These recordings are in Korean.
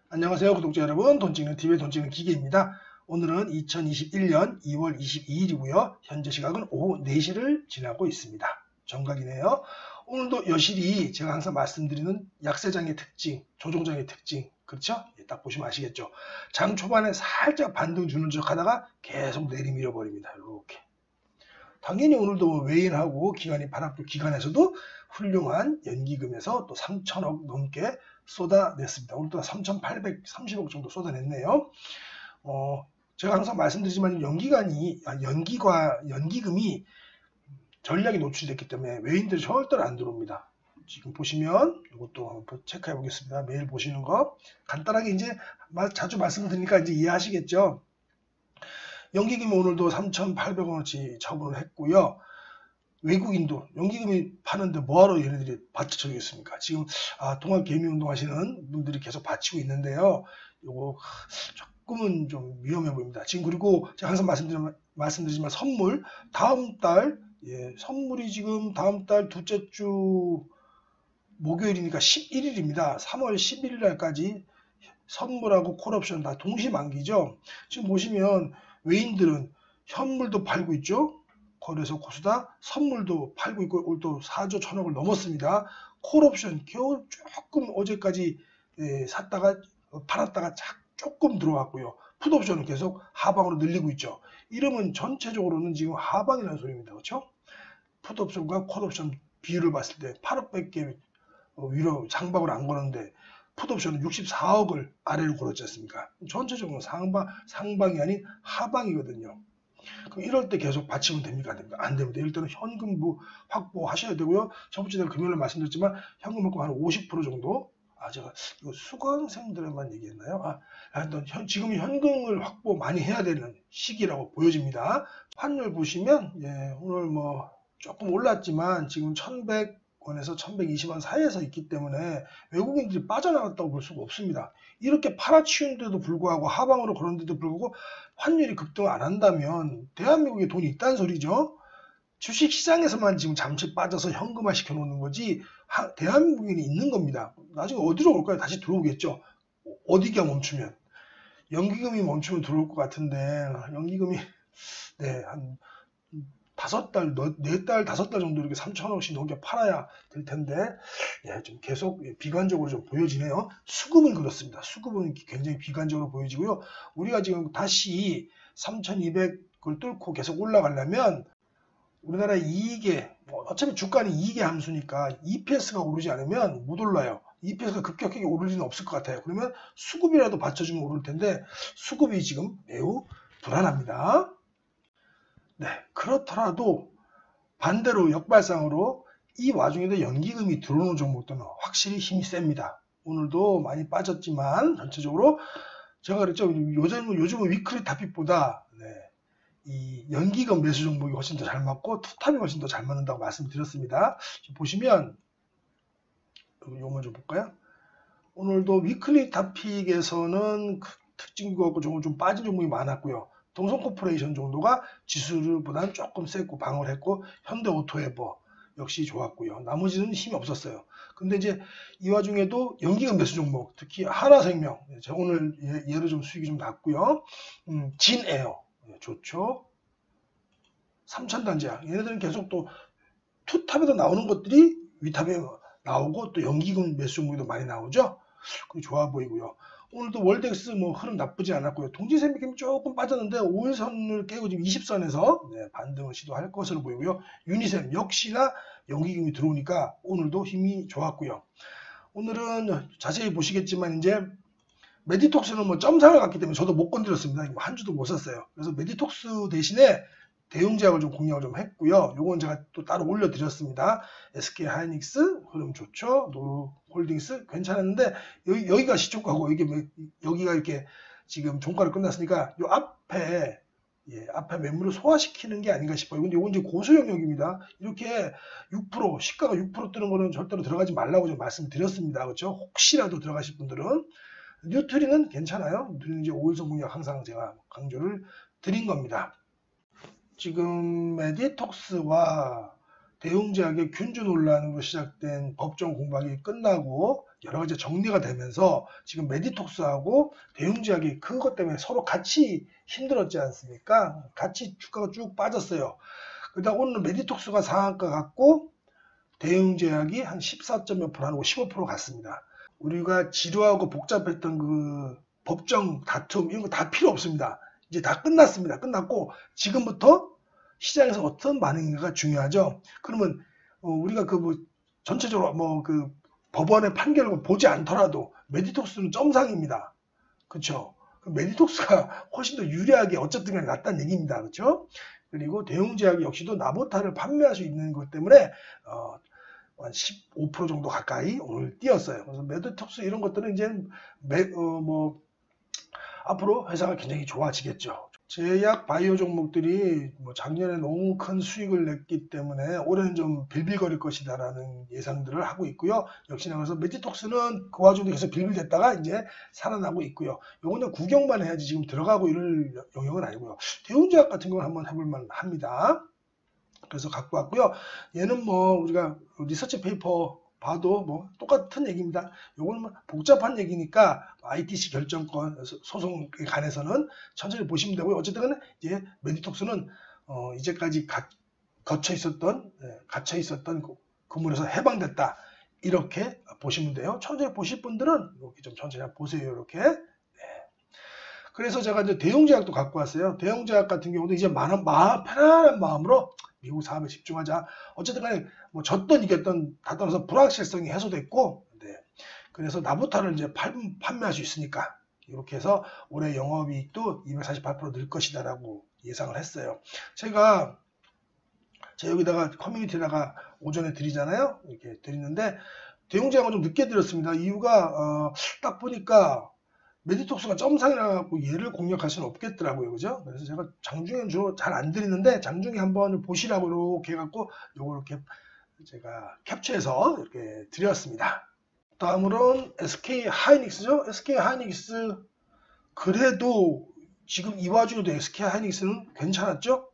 안녕하세요 구독자 여러분, 돈찍는TV의 돈찍는 기계입니다. 오늘은 2021년 2월 22일이고요. 현재 시각은 오후 4시를 지나고 있습니다. 정각이네요. 오늘도 여실히 제가 항상 말씀드리는 약세장의 특징, 조정장의 특징, 그렇죠? 딱 보시면 아시겠죠? 장 초반에 살짝 반등 주는 척 하다가 계속 내리밀어 버립니다. 이렇게. 당연히 오늘도 외인하고 기관이 바람표 기관에서도 훌륭한 연기금에서 또 3천억 넘게 쏟아냈습니다. 오늘도 3,830억 정도 쏟아냈네요. 제가 항상 말씀드리지만 연기금이 전략이 노출됐기 때문에 외인들이 절대로 안 들어옵니다. 지금 보시면 이것도 한번 체크해 보겠습니다. 매일 보시는 거 간단하게 이제 자주 말씀드리니까 이제 이해하시겠죠. 연기금이 오늘도 3,800원어치 처분을 했고요. 외국인도 연기금이 파는데 뭐하러 얘네들이 받쳐주겠습니까? 지금 통합개미운동 하시는 분들이 계속 받치고 있는데요. 요거 조금은 좀 위험해 보입니다. 지금 그리고 제가 항상 말씀드리지만 선물 다음 달 선물이 지금 다음 달 둘째 주 목요일이니까 11일입니다. 3월 11일 날까지 선물하고 콜옵션 다 동시 만기죠. 지금 보시면 외인들은 현물도 팔고 있죠. 거래소 코스닥 선물도 팔고 있고 오늘 또 4조 1,000억을 넘었습니다. 콜옵션 겨우 조금 어제까지 샀다가 팔았다가 조금 들어왔고요. 풋옵션은 계속 하방으로 늘리고 있죠. 이러면 전체적으로는 지금 하방이라는 소리입니다. 그렇죠? 풋옵션과 콜옵션 비율을 봤을 때 8억밖에 위로 장박을 안 거는데 풋옵션은 64억을 아래로 걸었지 않습니까? 전체적으로 상방이 아닌 하방이거든요. 그럼 이럴 때 계속 받치면 됩니까? 안 됩니까? 안 됩니다. 일단은 현금 확보하셔야 되고요. 저번 주에 금요일에 말씀드렸지만 현금 확보 한 50% 정도. 제가 이거 수강생들에만 얘기했나요? 지금 현금을 확보 많이 해야 되는 시기라고 보여집니다. 환율 보시면 오늘 뭐 조금 올랐지만 지금 1,100원에서 1,120원 사이에서 있기 때문에 외국인들이 빠져나갔다고 볼 수가 없습니다. 이렇게 팔아치운데도 불구하고 하방으로 그런데도 불구하고 환율이 급등 안 한다면 대한민국에 돈이 있다는 소리죠. 주식시장에서만 지금 잠시 빠져서 현금화 시켜놓는 거지 대한민국에 있는 겁니다. 나중에 어디로 올까요? 다시 들어오겠죠. 어디가 멈추면. 연기금이 멈추면 들어올 것 같은데 연기금이 한 5달, 4달, 5달 정도 이렇게 3,000억씩 넘게 팔아야 될 텐데, 좀 계속 비관적으로 좀 보여지네요. 수급은 그렇습니다. 수급은 굉장히 비관적으로 보여지고요. 우리가 지금 다시 3,200을 뚫고 계속 올라가려면, 우리나라의 이익에, 어차피 주가는 이익의 함수니까 EPS가 오르지 않으면 못 올라요. EPS가 급격하게 오를 리는 없을 것 같아요. 그러면 수급이라도 받쳐주면 오를 텐데, 수급이 지금 매우 불안합니다. 그렇더라도 반대로 역발상으로 이 와중에도 연기금이 들어오는 종목들은 확실히 힘이 셉니다. 오늘도 많이 빠졌지만 전체적으로 제가 그랬죠. 요즘은 위클리 타픽보다 이 연기금 매수 종목이 훨씬 더 잘 맞고 투탑이 훨씬 더 잘 맞는다고 말씀드렸습니다. 지금 보시면 요거 좀 볼까요? 오늘도 위클리 타픽에서는 특징과 좀 빠진 종목이 많았고요. 동성코퍼레이션 정도가 지수보다는 조금 세고 방어를 했고 현대오토에버 역시 좋았고요. 나머지는 힘이 없었어요. 근데 이제 이 와중에도 연기금 매수 종목, 특히 하나생명, 제가 오늘 얘로 좀 수익이 좀 났고요. 진에어 좋죠. 삼천단지약 얘네들은 계속 또 투탑에도 나오는 것들이 위탑에 나오고 또 연기금 매수 종목도 많이 나오죠. 그게 좋아 보이고요. 오늘도 월덱스 흐름 나쁘지 않았고요. 동지생명이 조금 빠졌는데 5일선을 깨고 지금 20선에서 반등을 시도할 것으로 보이고요. 유니셈 역시나 연기금이 들어오니까 오늘도 힘이 좋았고요. 오늘은 자세히 보시겠지만 이제 메디톡스는 점상을 갔기 때문에 저도 못 건드렸습니다. 한 주도 못 샀어요. 그래서 메디톡스 대신에 대용제약을 좀 공략을 좀 했고요. 요건 제가 또 따로 올려드렸습니다. SK 하이닉스 흐름 좋죠. 노홀딩스 괜찮았는데 여기가 시초가고 여기가 이렇게 지금 종가를 끝났으니까 요 앞에 매물을 소화시키는 게 아닌가 싶어요. 근데 이건 이제 고수 영역입니다. 이렇게 6% 시가가 6% 뜨는 거는 절대로 들어가지 말라고 좀 말씀드렸습니다. 그렇죠? 혹시라도 들어가실 분들은 뉴트리는 괜찮아요. 뉴트리는 이제 5일선 공략 항상 제가 강조를 드린 겁니다. 지금 메디톡스와 대웅제약의 균주 논란으로 시작된 법정 공방이 끝나고 여러 가지 정리가 되면서 지금 메디톡스하고 대웅제약이 그것 때문에 서로 같이 힘들었지 않습니까? 같이 주가가 쭉 빠졌어요. 그러다 오늘 메디톡스가 상한가 갔고 대웅제약이 한 14.몇 %, 한 15% 갔습니다. 우리가 지루하고 복잡했던 그 법정 다툼 이런 거 다 필요 없습니다. 이제 다 끝났습니다. 끝났고 지금부터 시장에서 어떤 반응인가가 중요하죠. 그러면 우리가 그 뭐 전체적으로 뭐 그 법원의 판결을 보지 않더라도 메디톡스는 점상입니다. 그렇죠? 메디톡스가 훨씬 더 유리하게 어쨌든 간에 낫다는 얘기입니다. 그렇죠? 그리고 대웅제약 역시도 나보타를 판매할 수 있는 것 때문에 한 15% 정도 가까이 오늘 뛰었어요. 그래서 메디톡스 이런 것들은 이제 앞으로 회사가 굉장히 좋아지겠죠. 제약 바이오 종목들이 뭐 작년에 너무 큰 수익을 냈기 때문에 올해는 좀 빌빌거릴 것이다라는 예상들을 하고 있고요. 역시나 그래서 메디톡스는 그 와중에 계속 빌빌댔다가 이제 살아나고 있고요. 요거는 구경만 해야지 지금 들어가고 이럴 영역은 아니고요. 대웅제약 같은 건 한번 해볼 만합니다. 그래서 갖고 왔고요. 얘는 뭐 우리가 리서치 페이퍼 봐도 뭐 똑같은 얘기입니다. 요거는 뭐 복잡한 얘기니까 ITC 결정권 소송에 관해서는 천천히 보시면 되고요. 어쨌든 이제 메디톡스는 이제까지 갇혀 있었던 그물에서 해방됐다. 이렇게 보시면 돼요. 천천히 보실 분들은 이렇게 좀 천천히 보세요. 이렇게. 그래서 제가 이제 대웅제약도 갖고 왔어요. 대웅제약 같은 경우도 이제 편안한 마음으로 미국 사업에 집중하자. 어쨌든 간에 뭐 졌던 이겼던 다 떠나서 불확실성이 해소됐고, 네. 그래서 나보타를 이제 판매할 수 있으니까 이렇게 해서 올해 영업이익도 248% 늘 것이다라고 예상을 했어요. 제가 여기다가 커뮤니티에다가 오전에 드리잖아요. 이렇게 드리는데 대웅제약은 좀 늦게 드렸습니다. 이유가 딱 보니까 메디톡스가 점상이라고 얘를 공략할 수는 없겠더라고요. 그죠? 그래서 제가 장중에는 주로 잘 안 드리는데 장중에 한번 보시라고 이렇게 해갖고 요거 이렇게 제가 캡처해서 이렇게 드렸습니다. 다음으로는 SK 하이닉스죠. SK 하이닉스 그래도 지금 이 와중에도 SK 하이닉스는 괜찮았죠?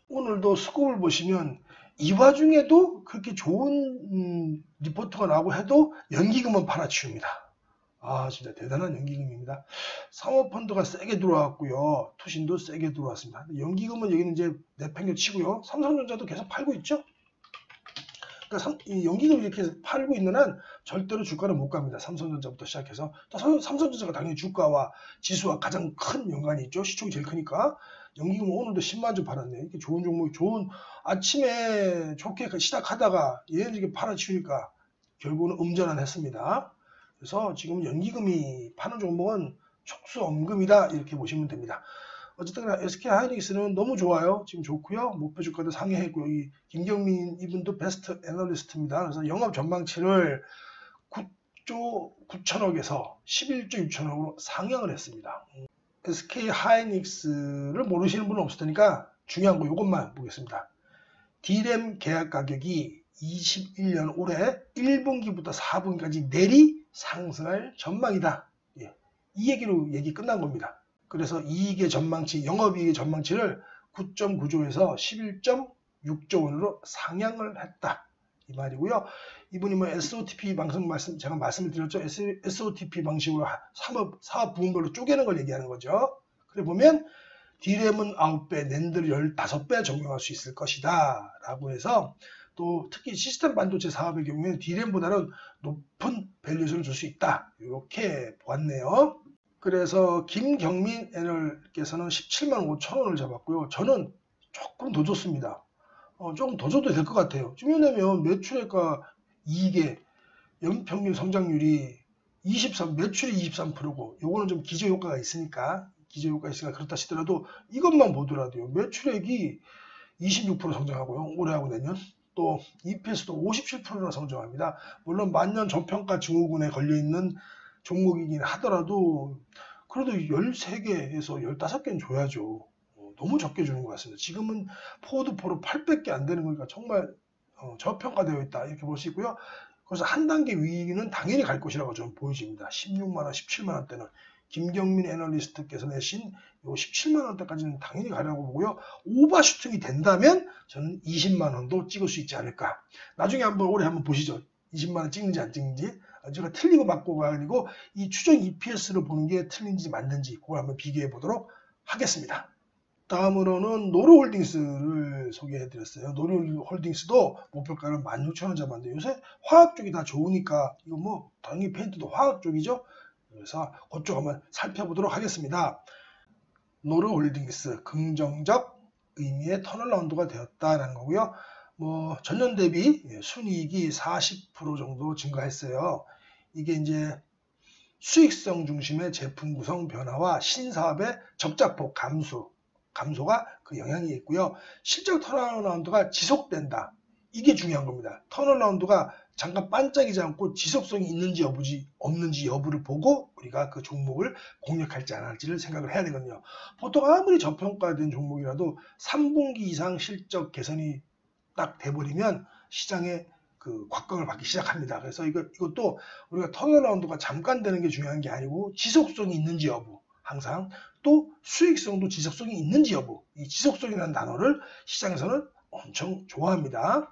오늘도 스코어를 보시면 이 와중에도 그렇게 좋은 리포트가 나오고 해도 연기금은 팔아치웁니다. 진짜 대단한 연기금입니다. 사모펀드가 세게 들어왔고요. 투신도 세게 들어왔습니다. 연기금은 여기는 이제 내팽겨 치고요. 삼성전자도 계속 팔고 있죠. 그러니까 연기금 이렇게 팔고 있는 한 절대로 주가는 못 갑니다. 삼성전자부터 시작해서 삼성전자가 당연히 주가와 지수와 가장 큰 연관이 있죠. 시총이 제일 크니까. 연기금은 오늘도 10만 주 팔았네요. 이렇게 좋은 종목이 아침에 좋게 시작하다가 얘는 이렇게 팔아치우니까 결국은 음전환했습니다. 그래서 지금 연기금이 파는 종목은 촉수엄금이다 이렇게 보시면 됩니다. 어쨌든 SK 하이닉스는 너무 좋아요. 지금 좋고요. 목표 주가도 상회했고요. 이 김경민 이분도 베스트 애널리스트입니다. 그래서 영업 전망치를 9조 9천억에서 11조 6천억으로 상향을 했습니다. SK 하이닉스를 모르시는 분은 없을 테니까 중요한 거 이것만 보겠습니다. D램 계약 가격이 21년 올해 1분기부터 4분기까지 내리 상승할 전망이다. 이 얘기로 얘기 끝난 겁니다. 그래서 이익의 전망치, 영업이익의 전망치를 9.9조에서 11.6조 원으로 상향을 했다. 이 말이고요. 이분이 뭐 SOTP 방송 제가 말씀을 드렸죠. SOTP 방식으로 사업 부문별로 쪼개는 걸 얘기하는 거죠. 그래 보면 D램은 9배, 낸드를 15배 적용할 수 있을 것이다. 라고 해서 또 특히 시스템 반도체 사업의 경우에는 D램보다는 높은 밸류에이션을 줄 수 있다. 이렇게 보았네요. 그래서 김경민 애널께서는 17만 5천 원을 잡았고요. 저는 조금 더 줬습니다. 조금 더 줘도 될 것 같아요. 지금 왜냐면 매출액과 이익의 연평균 성장률이 매출이 23%고 요거는 좀 기저효과가 있으니까 그렇다 치더라도 이것만 보더라도요. 매출액이 26% 성장하고요. 올해하고 내년. 또 EPS도 57%나 성장합니다. 물론 만년 저평가 증후군에 걸려있는 종목이긴 하더라도 그래도 13개에서 15개는 줘야죠. 너무 적게 주는 것 같습니다. 지금은 포워드4로 800개 안 되는 거니까 정말 저평가되어 있다 이렇게 볼 수 있고요. 그래서 한 단계 위는 당연히 갈 것이라고 저는 보여집니다. 16만원, 17만원대는 김경민 애널리스트께서 내신 요 17만 원대까지는 당연히 가려고 보고요. 오버슈팅이 된다면 저는 20만 원도 찍을 수 있지 않을까. 나중에 올해 한번 보시죠. 20만 원 찍는지 안 찍는지. 제가 틀리고 맞고가 아니고 이 추정 EPS를 보는 게 틀린지 맞는지 그걸 한번 비교해 보도록 하겠습니다. 다음으로는 노르홀딩스를 소개해 드렸어요. 노르홀딩스도 목표가는 16,000원 잡았는데 요새 화학 쪽이 다 좋으니까 이거 뭐 당연히 페인트도 화학 쪽이죠. 그래서 그쪽 한번 살펴보도록 하겠습니다. 노르홀딩스 긍정적 의미의 턴어라운드가 되었다라는 거고요. 뭐 전년 대비 순이익이 40% 정도 증가했어요. 이게 이제 수익성 중심의 제품 구성 변화와 신사업의 적자폭 감소가 그 영향이 있고요. 실적 턴어라운드가 지속된다. 이게 중요한 겁니다. 턴어라운드가 잠깐 반짝이지 않고 지속성이 있는지 없는지 여부를 보고 우리가 그 종목을 공략할지 안 할지를 생각을 해야 되거든요. 보통 아무리 저평가된 종목이라도 3분기 이상 실적 개선이 딱 돼버리면 시장에 그 곽광을 받기 시작합니다. 그래서 이것도 우리가 턴어라운드가 잠깐 되는 게 중요한 게 아니고 지속성이 있는지 여부 항상 또 수익성도 지속성이 있는지 여부 이 지속성이라는 단어를 시장에서는 엄청 좋아합니다.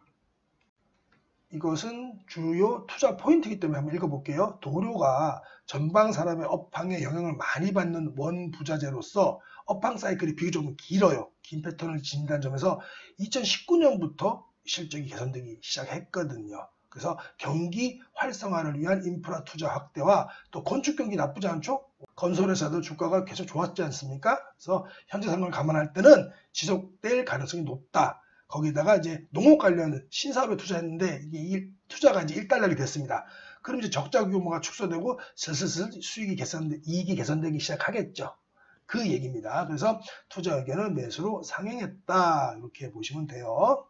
이것은 주요 투자 포인트이기 때문에 한번 읽어볼게요. 도료가 전방 산업의 업황에 영향을 많이 받는 원부자재로서 업황 사이클이 비교적 길어요. 긴 패턴을 지닌다는 점에서 2019년부터 실적이 개선되기 시작했거든요. 그래서 경기 활성화를 위한 인프라 투자 확대와 또 건축 경기 나쁘지 않죠? 건설회사도 주가가 계속 좋았지 않습니까? 그래서 현재 상황을 감안할 때는 지속될 가능성이 높다. 거기다가 이제 농업 관련 신사업에 투자했는데 이게 투자가 이제 일단락이 됐습니다. 그럼 이제 적자 규모가 축소되고 슬슬 이익이 개선되기 시작하겠죠. 그 얘기입니다. 그래서 투자 의견을 매수로 상향했다. 이렇게 보시면 돼요.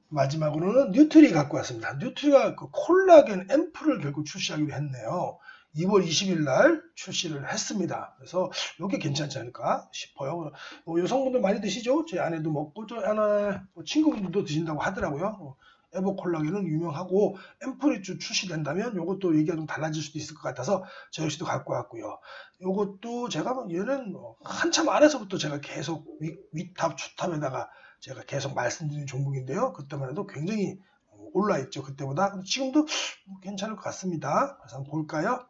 마지막으로는 뉴트리 갖고 왔습니다. 뉴트리가 그 콜라겐 앰플을 결국 출시하기로 했네요. 2월 20일 날 출시를 했습니다. 그래서 이게 괜찮지 않을까 싶어요. 여성분들 많이 드시죠? 제 아내도 먹고 저 하나 친구분들도 드신다고 하더라고요. 에버콜라겐은 유명하고 앰플이 출시된다면 이것도 얘기가 좀 달라질 수도 있을 것 같아서 저 역시도 갖고 왔고요. 이것도 제가 얘는 한참 아래서부터 제가 계속 위탑, 추탑에다가 제가 계속 말씀드린 종목인데요. 그때만 해도 굉장히 올라있죠. 그때보다. 지금도 괜찮을 것 같습니다. 그래서 한번 볼까요?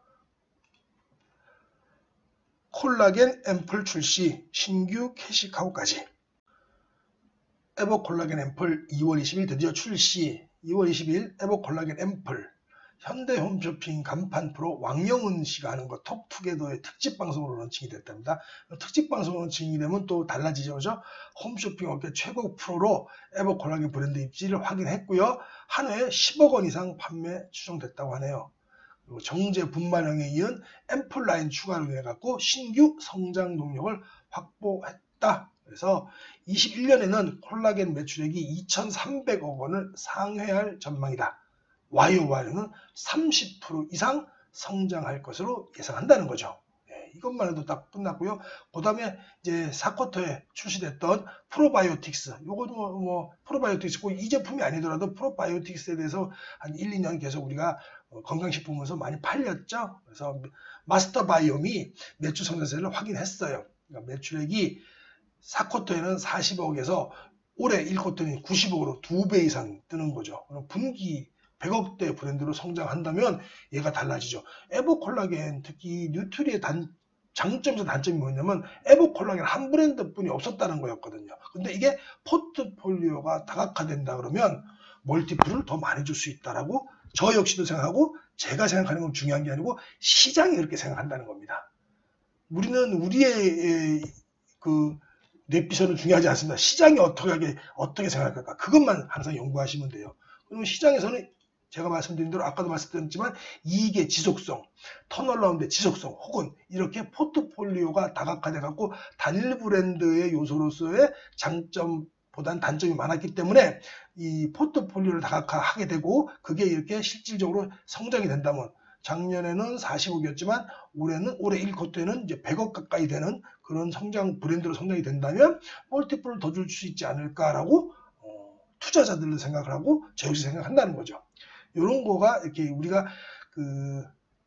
콜라겐 앰플 출시, 신규 캐시카우까지. 에버콜라겐 앰플 2월 20일 드디어 출시. 2월 20일 에버콜라겐 앰플. 현대홈쇼핑 간판 프로 왕영은 씨가 하는 거 톡투게더의 특집 방송으로 런칭이 됐답니다. 특집 방송 런칭이 되면 또 달라지죠. 그죠? 홈쇼핑 업계 최고 프로로 에버콜라겐 브랜드 입지를 확인했고요. 한 해에 10억 원 이상 판매 추정됐다고 하네요. 그리고 정제 분말형에 이은 앰플 라인 추가로 해갖고 신규 성장 동력을 확보했다. 그래서 21년에는 콜라겐 매출액이 2,300억 원을 상회할 전망이다. YOY는 30% 이상 성장할 것으로 예상한다는 거죠. 네, 이것만 해도 딱 끝났고요. 그 다음에 이제 4쿼터에 출시됐던 프로바이오틱스. 요거는 뭐 프로바이오틱스고 이 제품이 아니더라도 프로바이오틱스에 대해서 한 1, 2년 계속 우리가 건강식품에서 많이 팔렸죠. 그래서 마스터바이옴이 매출 성장세를 확인했어요. 그러니까 매출액이 4쿼터에는 40억에서 올해 1쿼터는 90억으로 2배 이상 뜨는 거죠. 그럼 분기 100억대 브랜드로 성장한다면 얘가 달라지죠. 에버콜라겐 특히 뉴트리의 장점에서 단점이 뭐냐면 에버콜라겐 한 브랜드뿐이 없었다는 거였거든요. 근데 이게 포트폴리오가 다각화된다 그러면 멀티플을 더 많이 줄 수 있다라고 저 역시도 생각하고 제가 생각하는 건 중요한 게 아니고 시장이 그렇게 생각한다는 겁니다. 우리는 우리의 그 뇌피셜은 중요하지 않습니다. 시장이 어떻게 생각할까? 그것만 항상 연구하시면 돼요. 그러면 시장에서는 제가 말씀드린 대로 아까도 말씀드렸지만 이익의 지속성, 턴어라운드의 지속성 혹은 이렇게 포트폴리오가 다각화돼 갖고 단일 브랜드의 요소로서의 장점보다는 단점이 많았기 때문에 이 포트폴리오를 다각화하게 되고 그게 이렇게 실질적으로 성장이 된다면 작년에는 40억이었지만 올해 1쿼터에는 이제 100억 가까이 되는 그런 브랜드로 성장이 된다면 멀티플을 더 줄 수 있지 않을까라고 투자자들도 생각을 하고 저 역시 생각한다는 거죠. 이런 거가 이렇게 우리가 그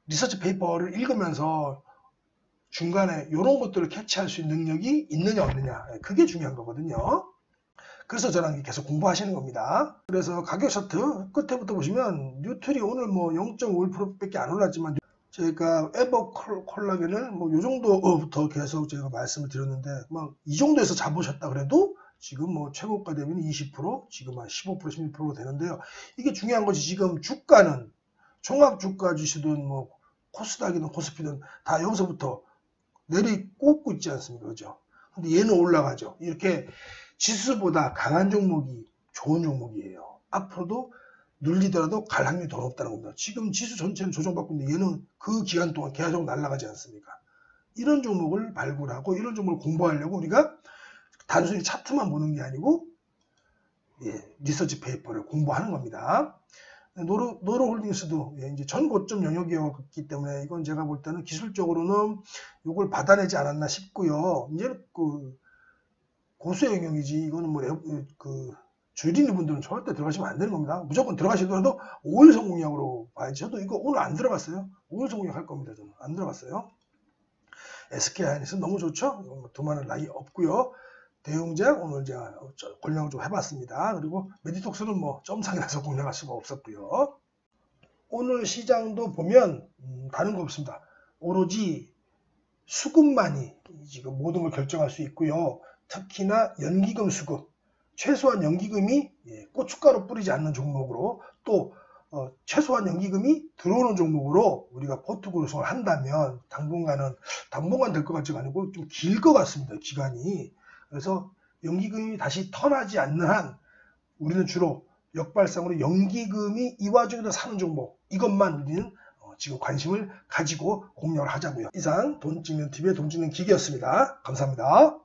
리서치 페이퍼를 읽으면서 중간에 이런 것들을 캐치할 수 있는 능력이 있느냐 없느냐, 그게 중요한 거거든요. 그래서 저랑 계속 공부하시는 겁니다. 그래서 가격 차트 끝에부터 보시면 뉴트리 오늘 뭐 0.5%밖에 안 올랐지만 제가 에버 콜라겐을 뭐 요 정도부터 계속 제가 말씀을 드렸는데 막 이 정도에서 잡으셨다 그래도 지금 뭐 최고가 되면 20%, 지금 한 15%, 16% 되는데요. 이게 중요한 것이 지금 주가는 종합 주가 지수든 뭐 코스닥이든 코스피든 다 여기서부터 내리꽂고 있지 않습니까? 그죠? 근데 얘는 올라가죠. 이렇게 지수보다 강한 종목이 좋은 종목이에요. 앞으로도 눌리더라도 갈 확률이 더 높다는 겁니다. 지금 지수 전체는 조정받고 있는데 얘는 그 기간 동안 계속 날아가지 않습니까? 이런 종목을 발굴하고 이런 종목을 공부하려고 우리가 단순히 차트만 보는 게 아니고 리서치 페이퍼를 공부하는 겁니다. 노로홀딩스도 이제 전 고점 영역이었기 때문에 이건 제가 볼 때는 기술적으로는 이걸 받아내지 않았나 싶고요. 이제 그 고수의 영역이지 이거는 뭐 주린이 분들은 절대 들어가시면 안 되는 겁니다. 무조건 들어가시더라도 5일 성공략으로 봐야지. 저도 이거 오늘 안 들어갔어요. 5일 성공략 할 겁니다. 저는 안 들어갔어요. SK하이닉스 너무 좋죠. 두말할 나위 없고요. 대웅제약 오늘 제가 공략을 좀 해봤습니다. 그리고 메디톡스는 뭐 점상이라서 공략할 수가 없었고요. 오늘 시장도 보면 다른 거 없습니다. 오로지 수급만이 지금 모든 걸 결정할 수 있고요. 특히나 연기금 수급, 최소한 연기금이 고춧가루 뿌리지 않는 종목으로 또 최소한 연기금이 들어오는 종목으로 우리가 포트폴리오 구성을 한다면 당분간 될 것 같지가 아니고 좀 길 것 같습니다. 기간이. 그래서 연기금이 다시 턴하지 않는 한 우리는 주로 역발상으로 연기금이 이 와중에도 사는 종목, 이것만 우리는 지금 관심을 가지고 공략을 하자고요. 이상 돈 찍는 TV의 돈 찍는 기계였습니다. 감사합니다.